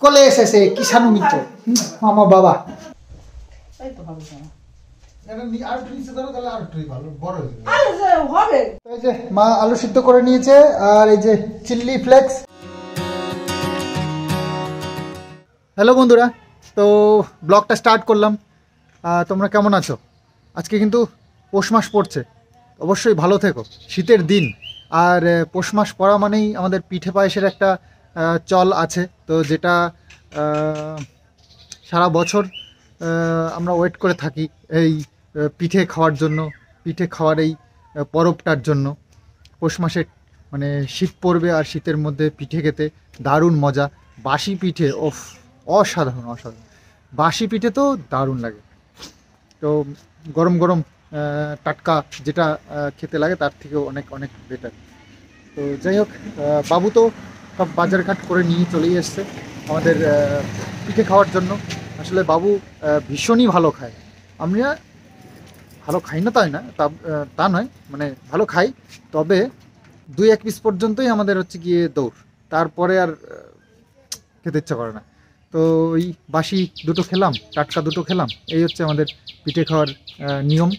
চলে এসেছে কিষাণু মিত্র আমার বাবা। মা আলু সিদ্ধ করে নিয়েছে আর এই যে চিলি ফ্লেক্স। হ্যালো বন্ধুরা, তো ব্লগটা স্টার্ট করলাম। তোমরা কেমন আছো? আজকে কিন্তু পৌষ মাস পড়ছে, অবশ্যই ভালো থেকো। শীতের দিন আর পৌষ মাস পড়া মানেই আমাদের পিঠে পায়েসের একটা চল আছে, তো যেটা সারা বছর আমরা ওয়েট করে থাকি এই পিঠে খাওয়ার জন্য, পিঠে খাওয়ার এই পরবটার জন্য। পৌষ মাসে মানে শীত পড়বে আর শীতের মধ্যে পিঠে খেতে দারুণ মজা। বাসি পিঠে অসাধারণ অসাধারণ, বাসি পিঠে তো দারুণ লাগে। তো গরম গরম টাটকা যেটা খেতে লাগে তার থেকেও অনেক অনেক বেটার। তো যাই হোক, বাবু তো সব বাজারঘাট করে নিয়ে চলেই এসছে আমাদের পিঠে খাওয়ার জন্য। আসলে বাবু ভীষণই ভালো খায়। আমরা ভালো খাই না তাই না, তা নয়, মানে ভালো খাই, তবে 2-1 পিস পর্যন্তই আমাদের হচ্ছে গিয়ে দৌড়, তারপরে আর খেতে ইচ্ছা করে না। তো ওই বাসি দুটো খেলাম, টাটকা দুটো খেলাম, এই হচ্ছে আমাদের পিঠে খাওয়ার নিয়ম।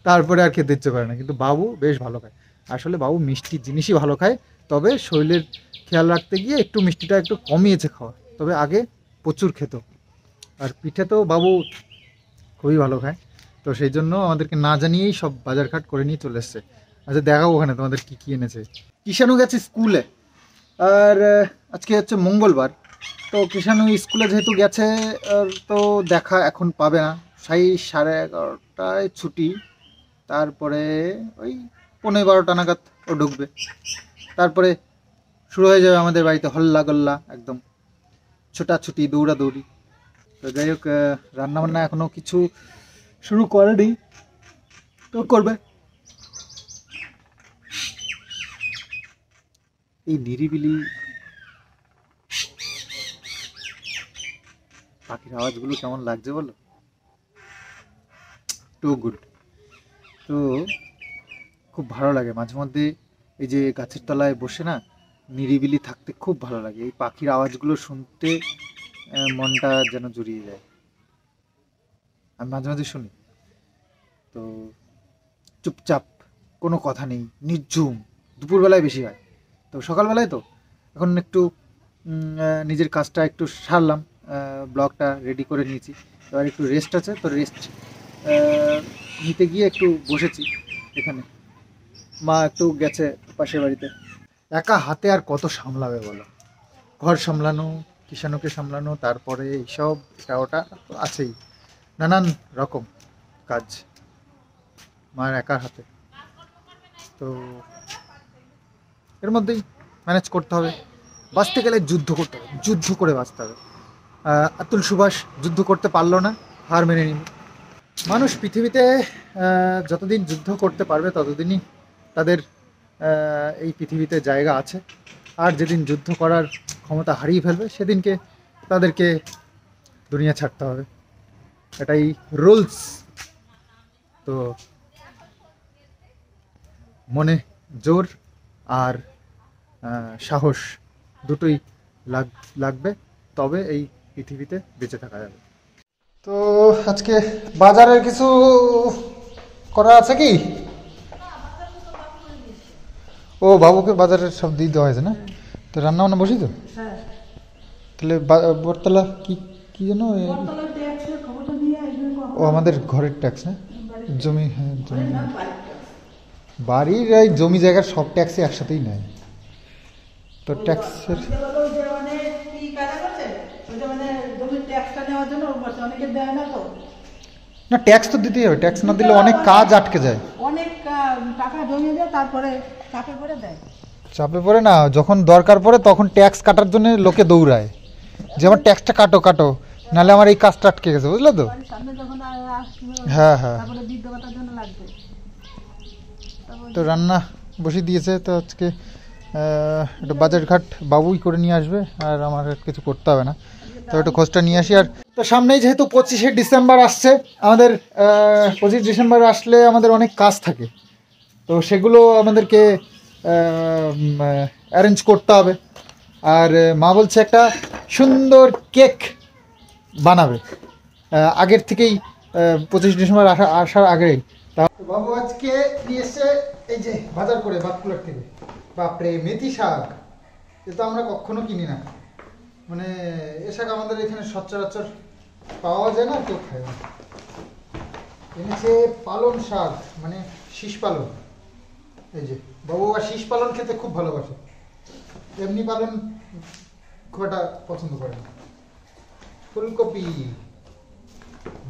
তারপরে আর খেতে ইচ্ছে করে না। কিন্তু বাবু বেশ ভালো খায়। আসলে বাবু মিষ্টি জিনিসই ভালো খায়, তবে শরীরের খেয়াল রাখতে গিয়ে একটু মিষ্টিটা একটু কমিয়েছে খাওয়া, তবে আগে প্রচুর খেত। আর পিঠে তো বাবু খুবই ভালো খায়, তো সেই জন্য আমাদেরকে না জানিয়েই সব বাজারঘাট করে নিয়ে চলে এসছে। আচ্ছা দেখাবো ওখানে তোমাদের কী কী এনেছে। কিষাণু গেছে স্কুলে, আর আজকে হচ্ছে মঙ্গলবার, তো কিষাণু স্কুলে যেহেতু গেছে তো দেখা এখন পাবে না। 11:30টায় ছুটি, তারপরে ওই 11:15 নাগাদ ও ঢুকবে। তারপরে শুরু হয়ে যাবে আমাদের বাড়িতে হল্লা গল্লা, একদম ছোটাছুটি দৌড়াদৌড়ি। তো যাই হোক, রান্নাবান্না এখনও কিছু শুরু করেনি, তো করবে। এই নিরিবিলি পাখির আওয়াজগুলো কেমন লাগছে বলো? Too good. তো খুব ভালো লাগে মাঝে মধ্যে এই যে গাছের তলায় বসে না নিরিবিলি থাকতে খুব ভালো লাগে। এই পাখির আওয়াজগুলো শুনতে মনটা যেন জুড়িয়ে যায়। আমি মাঝে মাঝে শুনি, তো চুপচাপ, কোনো কথা নেই, নির্ঝুম। দুপুরবেলায় বেশি হয়, তো সকালবেলায় তো এখন একটু নিজের কাজটা একটু সারলাম, ব্লগটা রেডি করে নিয়েছি, এবার একটু রেস্ট আছে, তো রেস্ট নিতে গিয়ে একটু বসেছি এখানে। মা একটু গেছে পাশের বাড়িতে। একা হাতে আর কত সামলাবে বলো? ঘর সামলানো, কিষাণুকে সামলানো, তারপরে এইসব এটা ওটা তো আছেই, নানান রকম কাজ মার একার হাতে। তো এর মধ্যেই ম্যানেজ করতে হবে। বাঁচতে গেলে যুদ্ধ করতে হবে, যুদ্ধ করে বাঁচতে হবে। আতুল সুভাষ যুদ্ধ করতে পারলো না, হার মেনে নিল। মানুষ পৃথিবীতে যতদিন যুদ্ধ করতে পারবে ততদিনই তাদের এই পৃথিবীতে জায়গা আছে। আর যেদিন যুদ্ধ করার ক্ষমতা হারিয়ে ফেলবে সেদিনকে তাদেরকে দুনিয়া ছাড়তে হবে, এটাই রুলস। তো মনে জোর আর সাহস দুটোই লাগবে, তবে এই পৃথিবীতে বেঁচে থাকা যাবে। তো আজকে বাজারের কিছু করা আছে কি? ও বাবুকে বাজারের সব দিয়ে দেওয়া হয়েছে না? তো রান্না বান্না বসি তো, তাহলে বটতলা কি কি যেন, ও আমাদের ঘরের ট্যাক্স না, জমি, হ্যাঁ জমি, বাড়ির এই জমি জায়গার সব ট্যাক্সই একসাথেই নেয়, তো ট্যাক্সের না, ট্যাক্স তো দিতেই হবে। ট্যাক্স না দিলে অনেক কাজ আটকে যায়, অনেক টাকা জমিয়ে যায়, তারপরে চাপে পড়ে দেয়। চাপে পড়ে না, যখন দরকার পড়ে তখন ট্যাক্স কাটার জন্য লোকে দৌড়ায় যে আমার ট্যাক্সটা কাটো কাটো, নাহলে আমার এই কাজটা আটকে গেছে, বুঝলে তো? হ্যাঁ হ্যাঁ। তো রান্না বসিয়ে দিয়েছে, তো আজকে একটু বাজারঘাট বাবুই করে নিয়ে আসবে, আর আমার কিছু করতে হবে না। তো একটু খোঁজটা নিয়ে আসি। আর তো সামনেই যেহেতু 25শে ডিসেম্বর আসছে, আমাদের 25 ডিসেম্বর আসলে আমাদের অনেক কাজ থাকে, তো সেগুলো আমাদেরকে অ্যারেঞ্জ করতে হবে। আর মা বলছে একটা সুন্দর কেক বানাবে আগের থেকেই 25 ডিসেম্বর আসার আগেই। বাবু আজকে নিয়ে এসছে এই যে বাজার করে বাতকুলার থেকে, বাপরে মেথি শাক, এ তো আমরা কখনো কিনি না, মানে এ শাক আমাদের এখানে সচরাচর পাওয়া যায় না, কেউ খায় না। এনেছে পালন শাক, মানে শীষ পালন। এই যে বাবু আর শীষ পালন খেতে খুব ভালোবাসে, এমনি পালন খুব একটা পছন্দ করে না। ফুলকপি,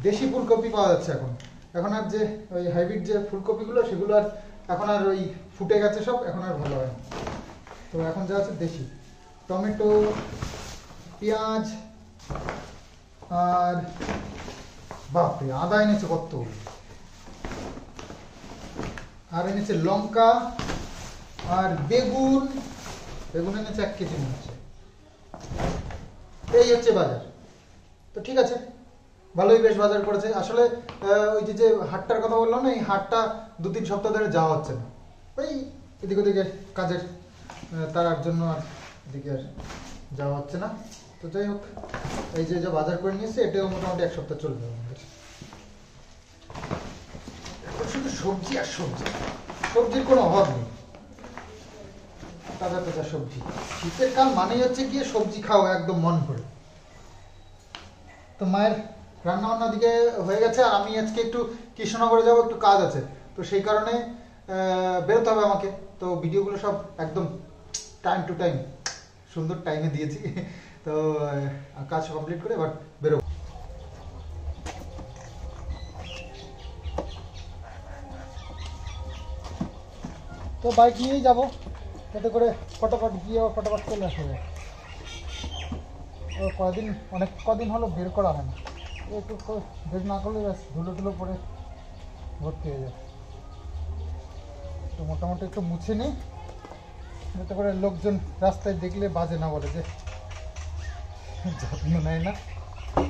দেশি ফুলকপি পাওয়া যাচ্ছে এখন, এখন আর যে ওই হাইব্রিড যে ফুলকপিগুলো সেগুলো আর এখন আর ওই ফুটে গেছে সব, এখন আর ভালো হয় না, তো এখন যা আছে দেশি। টমেটো, পেঁয়াজ, আর বাপরে আদা এনেছে কত, আর এনেছে লঙ্কা, আর বেগুন, বেগুন এনেছে 1 কেজি মনে হচ্ছে। এই হচ্ছে বাজার। তো ঠিক আছে, ভালোই বেশ বাজার করেছে। আসলে ওই যে হাটটার কথা বললাম না, এই হাটটা 2-3 সপ্তাহ ধরে যাওয়া হচ্ছে না, ওই এদিক ওদিকে কাজের তার জন্য আর এদিকে আর যাওয়া হচ্ছে না। তো যাই হোক, এই যে বাজার করে নিয়েছে এটাও মোটামুটি 1 সপ্তাহ চলবে আমাদের। এখন শুধু সবজি আর সবজি, সবজির কোনো অভাব নেই, তাজা তাজা সবজি। শীতের কাল মানেই হচ্ছে গিয়ে সবজি খাও একদম মন ভরে। তো মায়ের রান্না বান্না দিকে হয়ে গেছে, আর আমি আজকে একটু কৃষ্ণনগরে যাবো, একটু কাজ আছে, তো সেই কারণে বেরোতে হবে আমাকে। তো ভিডিওগুলো সব একদম টাইম টু টাইম সুন্দর টাইমে দিয়েছি। তো কাজ কমপ্লিট করে এবার বেরোবো। তো বাইক নিয়েই যাবো, যাতে করে ফটাফট গিয়ে ফটাফট চলে আসা যায়। কদিন অনেক কদিন হলো বের করা হয় না, একটু বের না করলে ব্যাস ধুলো টুলো পরে ভর্তি হয়ে যায়। তো মোটামুটি একটু মুছে নিই, যাতে করে লোকজন রাস্তায় দেখলে বাজে না বলে যে যত্ন নেয় না,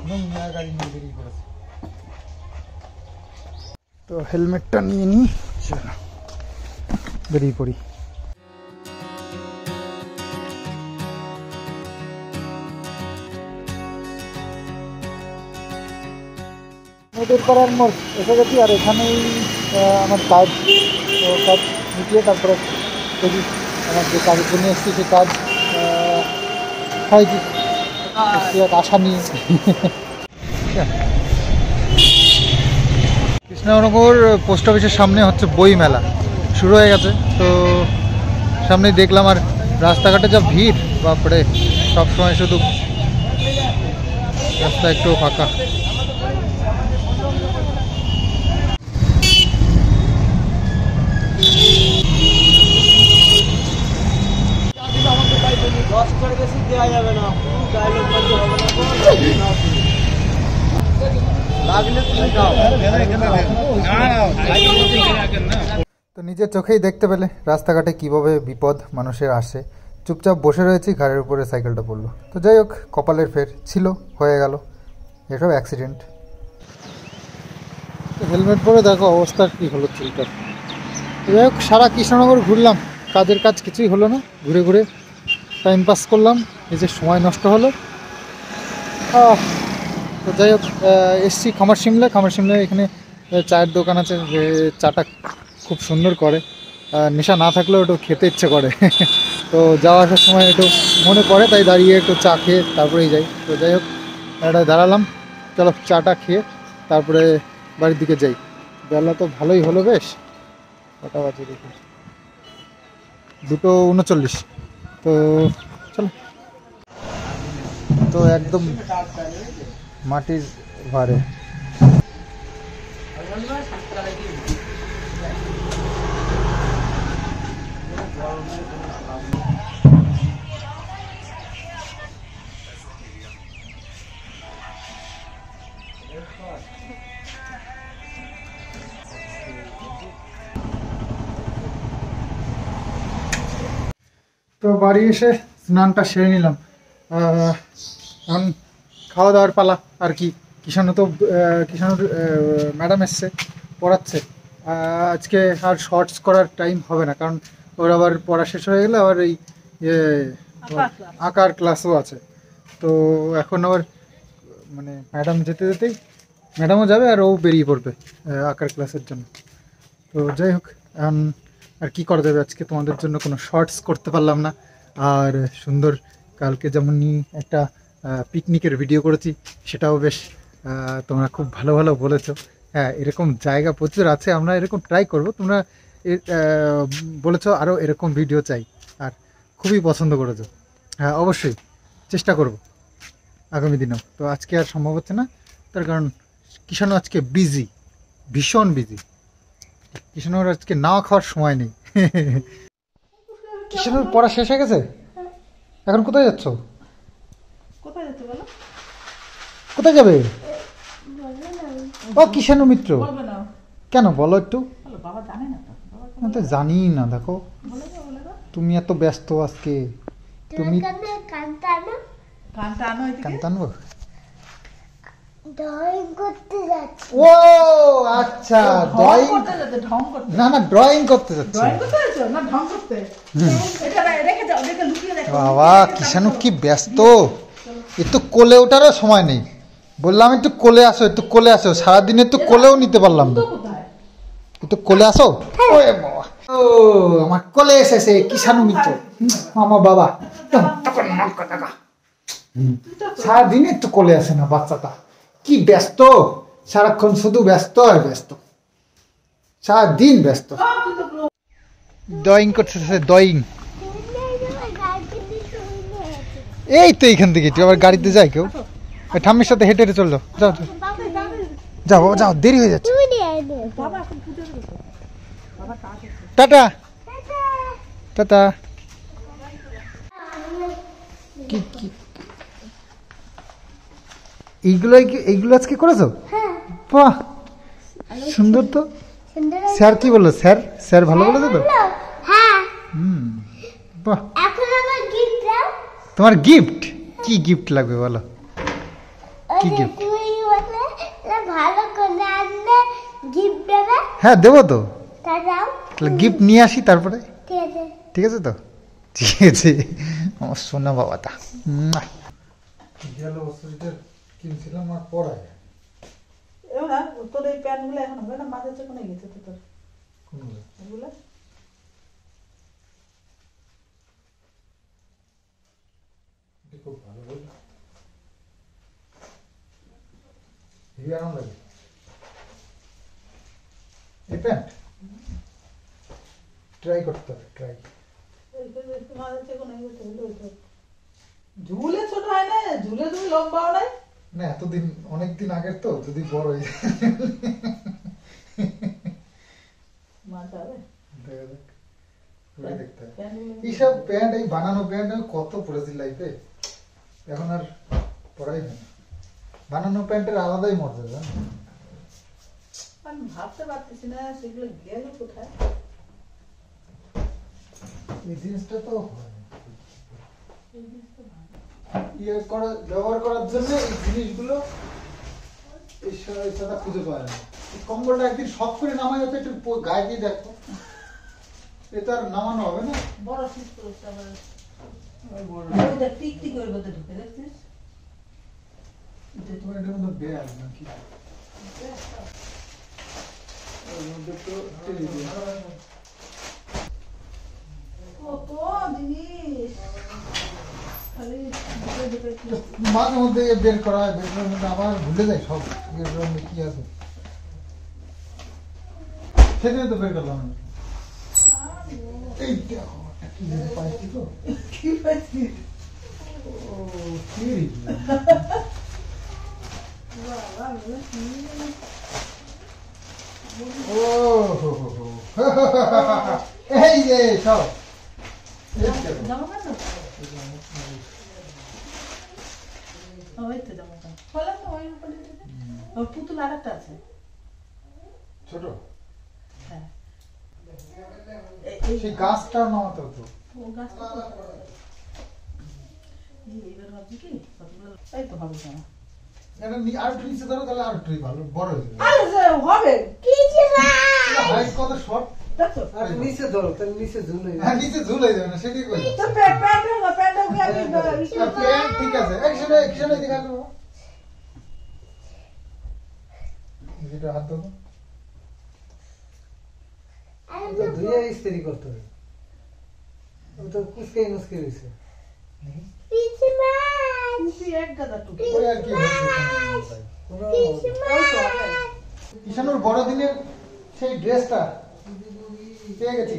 নোংরা গাড়ি নিয়ে বেরিয়ে পড়েছে। তো হেলমেটটা নিয়ে নিই, বেরিয়ে পড়ি। নদীর পাড়ার মোড় এসে গেছি, আর এখানেই আমার কাজ, কাজ মিটিয়ে তারপরে দেখি আমার যে কাজের জন্য এসেছি সে কাজ হয় কি এক আশা নিয়ে। কৃষ্ণনগর পোস্ট অফিসের সামনে হচ্ছে বই মেলা শুরু হয়ে গেছে, তো সামনে দেখলাম, আর রাস্তাঘাটে যা ভিড়, বাপরে সবসময় শুধু রাস্তা একটু ফাঁকা। তো নিজের চোখেই দেখতে পেলে রাস্তাঘাটে কিভাবে বিপদ মানুষের আসে। চুপচাপ বসে রয়েছি, ঘাড়ের উপরে সাইকেলটা পড়লো। তো যাই হোক, কপালের ফের ছিল, হয়ে গেল, এসব অ্যাক্সিডেন্ট। হেলমেট পরে দেখো অবস্থা কি হলো চুলটার। যাই হোক, সারা কৃষ্ণনগর ঘুরলাম, কাজের কাজ কিছুই হলো না, ঘুরে ঘুরে টাইম পাস করলাম, নিজের সময় নষ্ট হলো। তো যাই হোক, এসছি খামারশিমলায়, এখানে চায়ের দোকান আছে, যে চাটা খুব সুন্দর করে, নেশা না থাকলেও একটু খেতে ইচ্ছে করে। তো যাওয়া আসার সময় একটু মনে পড়ে, তাই দাঁড়িয়ে একটু চা খেয়ে তারপরেই যাই। তো যাই হোক, একটা দাঁড়ালাম, চলো চাটা খেয়ে তারপরে বাড়ির দিকে যাই। বেলা তো ভালোই হলো বেশ, কটা বাজে দেখি, 2:39। তো চলো। তো একদম মাটির ভারে, তো বাড়ি এসে স্নানটা সেরে নিলাম। এখন খাওয়া দাওয়ার পালা আর কি। কিষাণু ম্যাডাম এসছে, পড়াচ্ছে। আজকে আর শর্টস করার টাইম হবে না, কারণ ওর আবার পড়া শেষ হয়ে গেলে আবার এই আঁকার ক্লাসও আছে। তো এখন আবার মানে ম্যাডাম যেতে যেতেই ম্যাডামও যাবে আর ও বেরিয়ে পড়বে আঁকার ক্লাসের জন্য। তো যাই হোক, এখন আর কি করা যাবে, আজকে তোমাদের জন্য কোনো শর্টস করতে পারলাম না। আর সুন্দর কালকে যেমনই একটা পিকনিকের ভিডিও করেছি, সেটাও বেশ তোমরা খুব ভালো ভালো বলেছো। হ্যাঁ, এরকম জায়গা প্রচুর আছে, আমরা এরকম ট্রাই করব। তোমরা বলেছো আরও এরকম ভিডিও চাই, আর খুবই পছন্দ করেছো। হ্যাঁ, অবশ্যই চেষ্টা করব আগামী দিনেও। তো আজকে আর সম্ভব হচ্ছে না, তার কারণ কিষাণু আজকে বিজি, ভীষণ বিজি। কিষাণুর আজকে না খাওয়ার সময় নেই। কিষাণুর পড়া শেষ হয়ে গেছে, এখন কোথায় যাচ্ছ? কোথায় যেতে বলো? কোথায় যাবে? ও কিষাণু মিত্র, বলবে না। কেন বলো একটু? বলো, বাবা জানে না তো। বাবা আমি তো জানি না, দেখো বলে দাও। তুমি এত ব্যস্ত আজকে। তুমি কানটা আনো এদিকে। কান্তা আনবো? ড্রয়িং করতে যাচ্ছি। ও আচ্ছা, ঢং ড্রয়িং। করতে যেতে, ঢং করতে। না না, ড্রয়িং করতে যাচ্ছি। ড্রয়িং করতে যাচ্ছো না ঢং করতে? এটা রেখে যাও, দেখে লুকিয়ে দেখো। বাবা কিষাণু কি ব্যস্ত, একটু কোলে ওঠারও সময় নেই। বললাম একটু কোলে আসো, একটু কোলে আসো, সারাদিন একটু কোলেও নিতে পারলাম না। তো কোথায়? একটু কোলে আসো। ওরে বাবা, ও আমার কোলে এসেছে কিষাণু মিত্র, আমার বাবা। সারাদিন একটু কোলে আসে না বাচ্চাটা, কি ব্যস্ত, সারাক্ষণ শুধু ব্যস্ত আর ব্যস্ত, সারাদিন ব্যস্ত। ড্রয়িং করতেছে, ড্রয়িং। এই তো এইখান থেকে আবার গাড়িতে যায় কেউ, ওই ঠাম্মির সাথে হেঁটে হেঁটে চললো। যাও যাও যাও বাবা, যাও, দেরি হয়ে যাচ্ছে। বাবা এখন পুজো করছে। বাবা কাজ করছে। Tata tata. কি কি এইগুলো আজকে করেছো? বাহ, সুন্দর তো। স্যার কি বললো? স্যার ভালো বলেছো তো? হ্যাঁ, বাহ, এখন আমার গিফট দাও। তোমার গিফট কি গিফট লাগবে বলো? কি ওই যে gift? তুমি বললে যে ভালো করে আনলে গিফট দেবে, হ্যাঁ দেবো তো, তা দাও। তাহলে গিফট নিয়ে আসি তারপরে। ঠিক আছে। ঠিক আছে তো, ঠিক আছে। আমার সোনা বাবাটা কিনছিলাম আর পড়ায়। এবার তোর এই প্যান্টগুলো এখন হবে না, মাঝে কোনে গেছে তো তোর এগুলো? খুব ভালো বল, হেভি আরাম লাগে এই প্যান্ট। ট্রাই করতে হবে, ট্রাই। মাঝে কোনে গেছে তো ঝুলে ছোট হয় না, ঝুলে তুমি লম্বাও নাই না, এতদিন অনেকদিন আগের তো, যদি বড় হয়ে যায় মাথা হবে। দেখা যাক, পরে দেখতে হবে। এইসব প্যান্ট, এই বানানো প্যান্ট আমি কত পরেছি লাইফে, এখন আর পরাই হয় না। বানানো প্যান্টের আলাদাই মজা, জানো? আমি ভাবতে পারতেছি না সেগুলো গেল কোথায়। এই জিনিসটা তো ব্যবহার করার জন্য এই জিনিসগুলো এই সাদা খুঁজে পাওয়া যায় না। এই কম্বলটা একদিন শখ করে নামাই হতো, একটু গায়ে দিয়ে দেখো, এটা আর নামানো হবে না। বড় শীত করেছে আবার, টিক টিক করে বোধহয় ঢুকে দেখছিস। এটা তোমার এটার মধ্যে ব্যাগ নাকি? এর মধ্যে তো কত জিনিস খালি মাঝে মধ্যে বের করা হয়, বের করার মধ্যে আবার ভুলে যাই সব এর মধ্যে কি আছে। সেদিনে তো বের করলাম আমি। এই দেখো একটা কি যেন পাইছি তো। কি পাইছি? ও চিড়ি। ও হো হো হো। এই যে সব জামা কাপড় ওই তো জামা কাপড় বললাম না, ওই উপরে ওর পুতুল আর একটা আছে ছোট, হ্যাঁ। সেই গাছটাও নামাতে হতো। ও গাছটা এইবার ভাবছি কি কতগুলো এই তো হবে জামা। এটা আর একটু নিচে ধরো, তাহলে আর একটু ভালো বড় হয়ে যাবে। আরে হবে কি যে ভাই, হাইট কত শর্ট। দেখছো আর নিচে ধরো, তাহলে নিচে ঝুলে হ্যাঁ নিচে ঝুলে যাবে না, সেটাই করি। তো প্যান্টটা ঠিক আছে, একশনে দেখা করবো। যেটা হাত দেবো ওটা ধুয়ে ইস্ত্রি করতে হবে। ও তো কুচকে মুচকে দিছে। পিসি মাছ টুপি এক গাদা টুপি ওই আর কি হয়েছে। কোনো পিসি ওই তো মাছ আছে। ঈশানুর বড়দিনের সেই ড্রেসটা পেয়ে গেছি।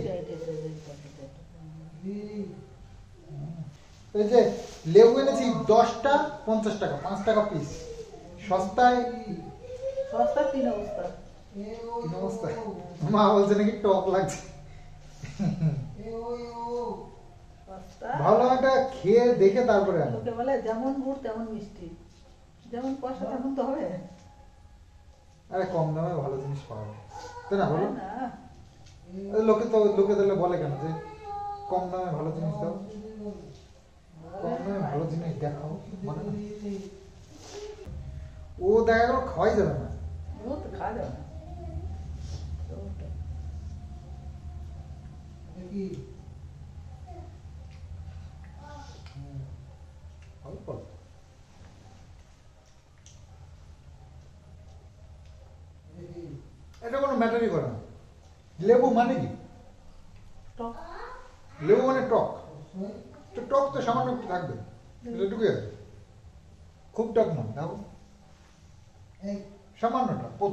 এই যে লেবু এনেছি 10টা 50 টাকা, 5 টাকা পিস, সস্তায়। সস্তা 3 অবস্থা। কি অবস্থা? মা বলছে নাকি টক লাগছে। সস্তা। ভালো একটা খেয়ে দেখে তারপরে আনো। লোকে বলে যেমন গুড় তেমন মিষ্টি, যেমন পয়সা তেমন তো হবে। আরে কম দামে ভালো জিনিস পাওয়া যায়, তাই না বলো? না লোকে তাহলে বলে কেন যে কম দামে ভালো জিনিস দাও, কম দামে ভালো জিনিস দেখাও, বলে না? ও দেখা গেল খাওয়াই যাবে না। ও তো খাওয়া যাবে না। তো ওটা। কি অল্প অল্প। এটা কোনো ম্যাটারই করে না। লেবু মানে কি? টক। লেবু মানে টক। তো টক তো সামান্য একটু থাকবে, এটুকুই আছে, খুব টক নয়। দেখো এই সামান্য টক,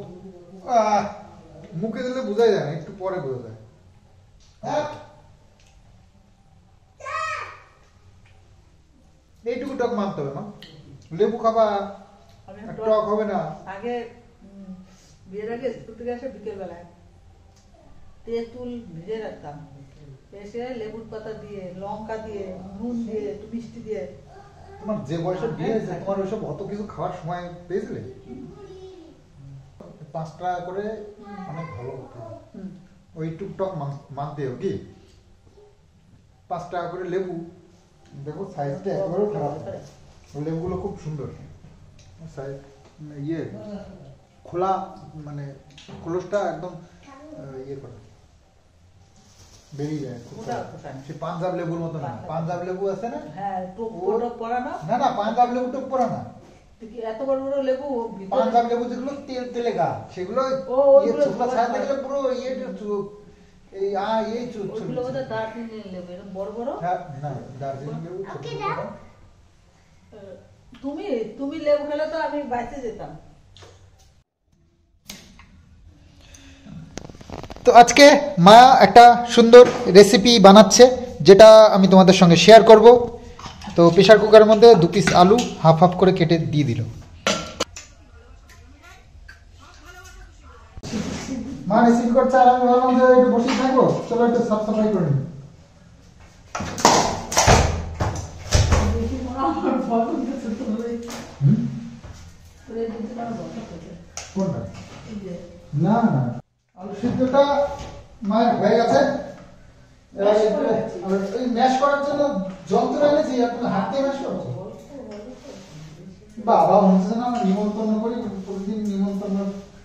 মুখে দিলে বোঝাই যায় না, একটু পরে বোঝা যায়। এইটুকু টক মানতে হবে না, লেবু খাবা আমি আর টক হবে না। আগে বিয়ের আগে স্কুল থেকে এসে বিকেল বেলায় তেঁতুল ভিজে রাখতাম, এসে লেবুর পাতা দিয়ে, লঙ্কা দিয়ে, নুন দিয়ে, একটু মিষ্টি দিয়ে। তোমার যে বয়সে বিয়ে হয়েছে তোমার ওইসব অত কিছু খাওয়ার সময় পেয়েছিলে? 5 টাকা করে অনেক ভালো হতো। হুম। ওই টুকটক মানতে হবে কি? 5 টাকা করে লেবু, দেখো সাইজটা একেবারে খারাপ না। ওই লেবুগুলো খুব সুন্দর সাইজ, ইয়ে খোলা, মানে খোলসটা একদম ইয়ে করে বেরিয়ে যায় খুব ওটা তাড়াতাড়ি। কোথায়? সে পাঞ্জাব লেবুর মতো না। পাঞ্জাব লেবু আছে না? হ্যাঁ, টোপ পড়ানো। না না, পাঞ্জাব লেবু টুক পড়া না। এত বড় বড় লেবু ভিতরে- পাঞ্জাব লেবু যেগুলো তেলে গা, সেগুলো ও, ইয়ে ওইগুলো শুকনো সবাই ছাড়াতে খায়। গেলে পুরো ইয়ে এই এই ওইগুলো বোধহয় দার্জিলিং লেবু, এরকম বড় বড়। হ্যাঁ না, দার্জিলিং লেবু ছোট ওকে ছোট দাও। না। তুমি লেবু খেলে তো আমি বাইতে যেতাম। তো আজকে মা একটা সুন্দর রেসিপি বানাচ্ছে, যেটা আমি তোমাদের সঙ্গে শেয়ার করব। তো প্রেশার কুকারের মধ্যে 2 পিস আলু হাফ হাফ করে কেটে দিয়ে দিল। মা রেসিপি করছে আর আমি ভাবলাম যে একটু বসে থাকবো, চলো একটু সাফ সাফাই করে নিই। বেশি মনে হয় আমার ভয় করতেছে তোর এই- হুম? তোর এই জিনিসটা আমার ভয় করতেছে। কোনটা? এই যে, না না, আলু সিদ্ধটা মায়ের হয়ে গেছে। এবার এই ম্যাশ করার জন্য যন্ত্র এনেছি, আপনি হাত দিয়ে ম্যাশ করছো? বাবা হচ্ছে না, নিমন্ত্রণ করি প্রতিদিন, নিমন্ত্রণ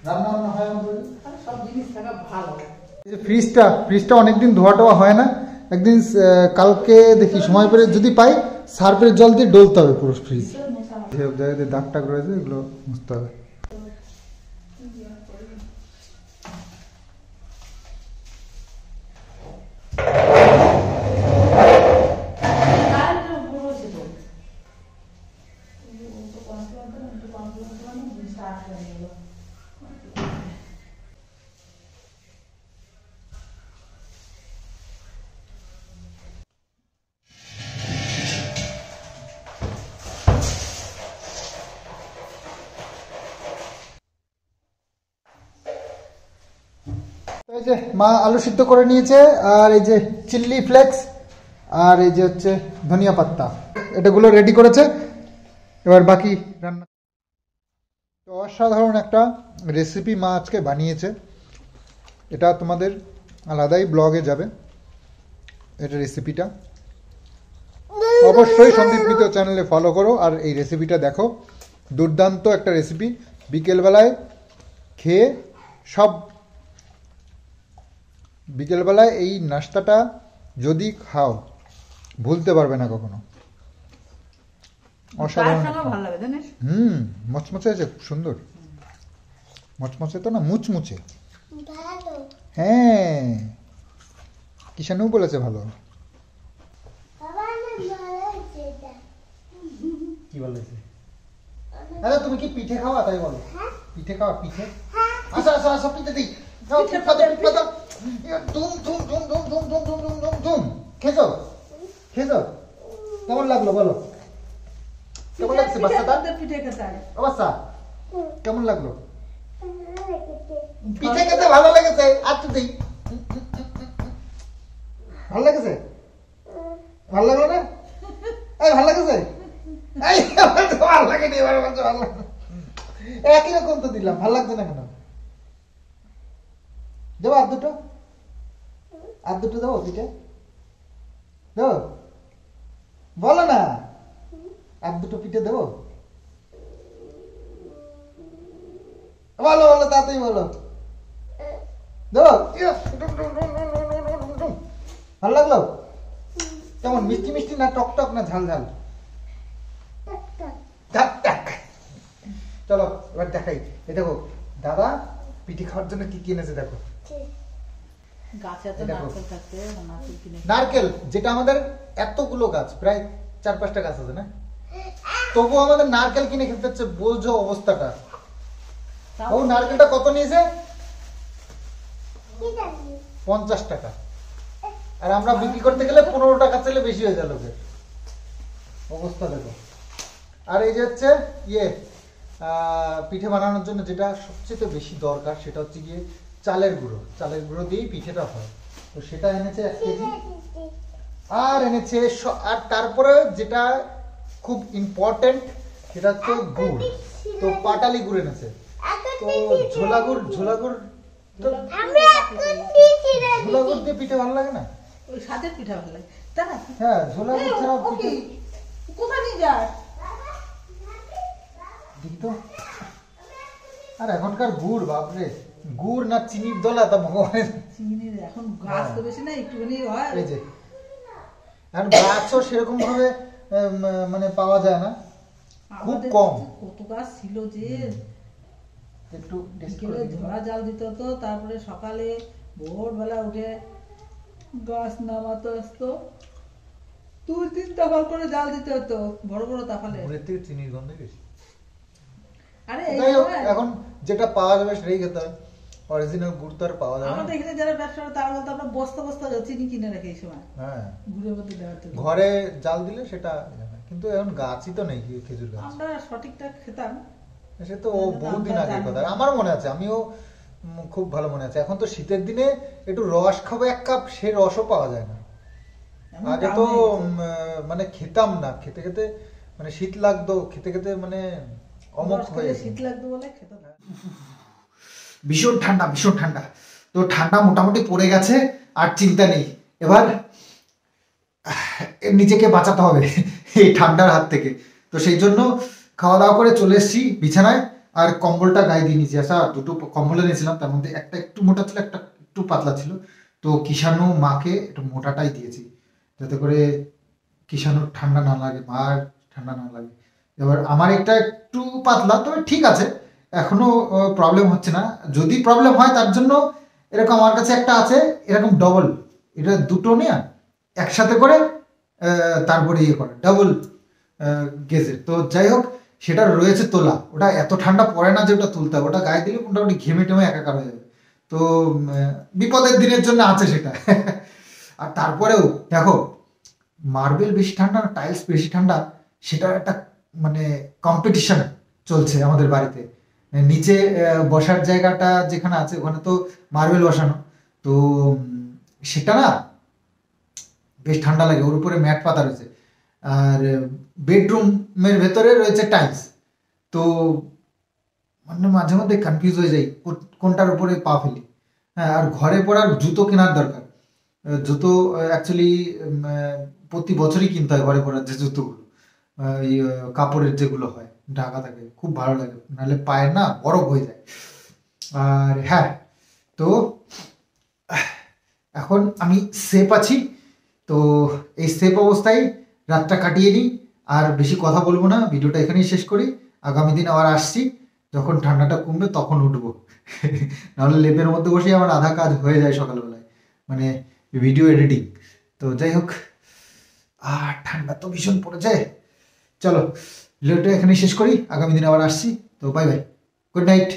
রান্না বান্না হয় আমাদের। আর সব জিনিস থাকা ভালো। এই যে ফ্রিজটা অনেকদিন ধোয়া টোয়া হয় না, একদিন কালকে দেখি সময় পেলে যদি পাই সার্ফের জল দিয়ে ডলতে হবে পুরো ফ্রিজ। যেসব জায়গাতে দাগ টাগ রয়েছে এগুলো মুছতে হবে। এই যে মা আলু সিদ্ধ করে নিয়েছে, আর এই যে চিল্লি ফ্লেক্স, আর এই যে হচ্ছে ধনিয়া পাত্তা, এটাগুলো রেডি করেছে। এবার বাকি রান্না। তো অসাধারণ একটা রেসিপি মা আজকে বানিয়েছে, এটা তোমাদের আলাদাই ব্লগে যাবে এটা রেসিপিটা। অবশ্যই সন্দীপ মিত্র চ্যানেলে ফলো করো আর এই রেসিপিটা দেখো। দুর্দান্ত একটা রেসিপি, বিকেলবেলায় খেয়ে সব বিকেলবেলায় এই নাস্তাটা যদি খাও ভুলতে পারবে না কখনো। চায়ের অসাধারণ সঙ্গে একটা। ভালো লাগে জানিস। মচমচে আছে, খুব সুন্দর। মচমচে তো না, মুচমুচে। ভালো হ্যাঁ, কিষানও বলেছে ভালো। বাবা আমার ভালো হয়েছে এটা। কি বলেছে? আরে তুমি কি পিঠে খাওয়া তাই বলো? হ্যাঁ পিঠে খাওয়া, পিঠে। হ্যাঁ আসো আসো আসো, পিঠে দিই। দাও, পিঠে পিঠে দাও, পিঠে। পিঠে দাও। ধুম ধুম ধুম ধুম ধুম ধুম ধুম ধুম ধুম ধুম। খেয়েছো? খেয়েছো? কেমন লাগলো বলো? কেমন লাগছে বাচ্চাটা? পিঠে খেতে হয়। অবস্থা কেমন লাগলো? ভালো লেগেছে। পিঠে খেতে ভালো লেগেছে। আর তো দিই। ভালো লেগেছে? ভালো লাগলো না? এই ভালো লেগেছে? এই আমার তো ভালো লাগেনি, এবার বলছে ভালো লাগে। একই রকম তো দিলাম, ভালো লাগছে না কেন? দেবো আর দুটো? আর দুটো দেবো পিঠে? দেবো? বলো না, আর দুটো পিঠে দেবো? বলো বলো, তাড়াতাড়ি বলো। দেবো? ভালো লাগলো? কেমন, মিষ্টি মিষ্টি না টক টক না ঝাল ঝাল? টাকা টাক টাক। চলো এবার দেখাই। এই দেখো দাদা পিঠে খাওয়ার জন্য কি কি এনেছে দেখো। গাছে তো এটা নারকেল থাকতে নারকেল কিনে নারকেল, যেটা আমাদের এতগুলো গাছ, প্রায় 4-5টা গাছ আছে না, তবু আমাদের নারকেল কিনে খেতে হচ্ছে। বোঝো অবস্থাটা। ও নারকেলটা কত নিয়েছে? কি জানি 50 টাকা। আর আমরা বিক্রি করতে গেলে 15 টাকা চাইলে বেশি হয়ে যায় লোকের। অবস্থা দেখো। আর এই যে হচ্ছে ইয়ে পিঠে বানানোর জন্য যেটা সবচেয়ে বেশি দরকার, সেটা হচ্ছে গিয়ে চালের গুঁড়ো। চালের গুঁড়ো দিয়েই পিঠেটা হয়। তো সেটা এনেছে 1 কেজি। আর এনেছে আর তারপরে যেটা খুব ইম্পর্টেন্ট, সেটা হচ্ছে গুড়। তো পাটালি গুড় এনেছে। তো ঝোলা গুড় তো আমি এখন দিয়েছি রে ঝোলা গুড় দিয়ে পিঠে ভালো লাগে না? ওই স্বাদের পিঠা ভালো লাগে তাই না? হ্যাঁ, ঝোলা এই, গুড় ছাড়া ও কি? পিঠে কোথায় নিয়ে যাস? দেখি তো। আর এখনকার গুড়, বাপরে, গুড় না চিনির দলা তা ভগবানের। চিনির এখন গাছ তো বেশি না, একটুখানি হয়। এই যে আর গাছও সেরকম ভাবে মানে পাওয়া যায় না, খুব আমাদের কম। কত গাছ ছিল যে একটু taste করে বিকেলে দেখি তো। ধরা জাল দিতে হতো, তারপরে সকালে ভোরবেলা উঠে গাছ নামাতে আসতো, 2-3 তাফাল করে জাল দিতে হতো, বড় বড় তাফালে। গুড়ের থেকে চিনির গন্ধ বেশি। আরে এই যাই হোক, সময় এখন যেটা পাওয়া যাবে সেটাই খেতে হয়। অরিজিনাল গুড় তো আর পাওয়া যাবে না। আমাদের এখানে যারা ব্যবসা করে তারা বলতো আমরা বস্তা বস্তা চিনি কিনে রাখি এই সময় হ্যাঁ, গুড়ের মধ্যে দেওয়ার জন্য। ঘরে জাল দিলে সেটা, কিন্তু এখন গাছই তো নেই খেজুর গাছ। আমরা সঠিকটা খেতাম। সে তো বহুদিন আগের কথা, আমার মনে আছে, আমিও খুব ভালো মনে আছে। এখন তো শীতের দিনে একটু রস খাবো 1 কাপ, সে রসও পাওয়া যায় না। এমন আগে দাম তো হয়েছে। মানে খেতাম না, খেতে খেতে মানে শীত লাগতো, খেতে খেতে মানে অমক রস হয়ে খেলে যেত। শীত লাগতো বলে খেতাম। ভীষণ ঠান্ডা, ভীষণ ঠান্ডা। তো ঠান্ডা মোটামুটি পড়ে গেছে, আর চিন্তা নেই। এবার নিজেকে বাঁচাতে হবে এই ঠান্ডার হাত থেকে। তো সেই জন্য খাওয়া দাওয়া করে চলে এসেছি বিছানায়, আর কম্বলটা গায়ে দিয়ে নিয়েছি। আচ্ছা, 2টো কম্বল এনেছিলাম, তার মধ্যে একটা একটু মোটা ছিল, একটা একটু পাতলা ছিল। তো কিষানু মাকে একটু মোটাটাই দিয়েছি, যাতে করে কিষানুর ঠান্ডা না লাগে, মার ঠান্ডা না লাগে। এবার আমার একটা একটু পাতলা, তবে ঠিক আছে, এখনো প্রবলেম হচ্ছে না। যদি প্রবলেম হয় তার জন্য এরকম আমার কাছে একটা আছে, এরকম ডবল, এটা দুটো নিয়ে একসাথে করে তারপরে ইয়ে করে ডাবল গেজের। তো যাই হোক, সেটা রয়েছে তোলা। ওটা এত ঠান্ডা পড়ে না যে ওটা তুলতে হবে, ওটা গায়ে দিলে মোটামুটি ঘেমে টেমে একাকার হয়ে যাবে। তো বিপদের দিনের জন্য আছে সেটা। আর তারপরেও দেখো, মার্বেল বেশি ঠান্ডা না টাইলস বেশি ঠান্ডা, সেটার একটা মানে কম্পিটিশন চলছে আমাদের বাড়িতে। নিচে বসার জায়গাটা যেখানে আছে ওখানে তো মার্বেল বসানো, তো সেটা না বেশ ঠান্ডা লাগে। ওর উপরে ম্যাট পাতা রয়েছে, আর বেডরুমের ভেতরে রয়েছে টাইলস। তো মানে মাঝে মধ্যে কনফিউজ হয়ে যাই কোনটার উপরে পা ফেলি। হ্যাঁ, আর ঘরে পড়ার জুতো কেনার দরকার। জুতো অ্যাকচুয়ালি প্রতি বছরই কিনতে হয় ঘরে পড়ার যে জুতোগুলো, এই কাপড়ের যেগুলো হয় ঢাকা থাকে, খুব ভালো লাগে, নাহলে পায়ের না বরফ হয়ে যায়। আর হ্যাঁ, তো এখন আমি সেফ আছি, তো এই সেফ অবস্থায় রাতটা কাটিয়ে নিই। আর বেশি কথা বলবো না, ভিডিওটা এখানেই শেষ করি। আগামী দিন আবার আসছি, যখন ঠান্ডাটা কমবে তখন উঠবো। নাহলে লেপের মধ্যে বসেই আমার আধা কাজ হয়ে যায় সকালবেলায়, মানে ভিডিও এডিটিং। তো যাই হোক, ঠান্ডা তো ভীষণ পড়েছে। চলো ভিডিওটা এখানেই শেষ করি, আগামী দিন আবার আসছি। তো বাই বাই, গুড নাইট।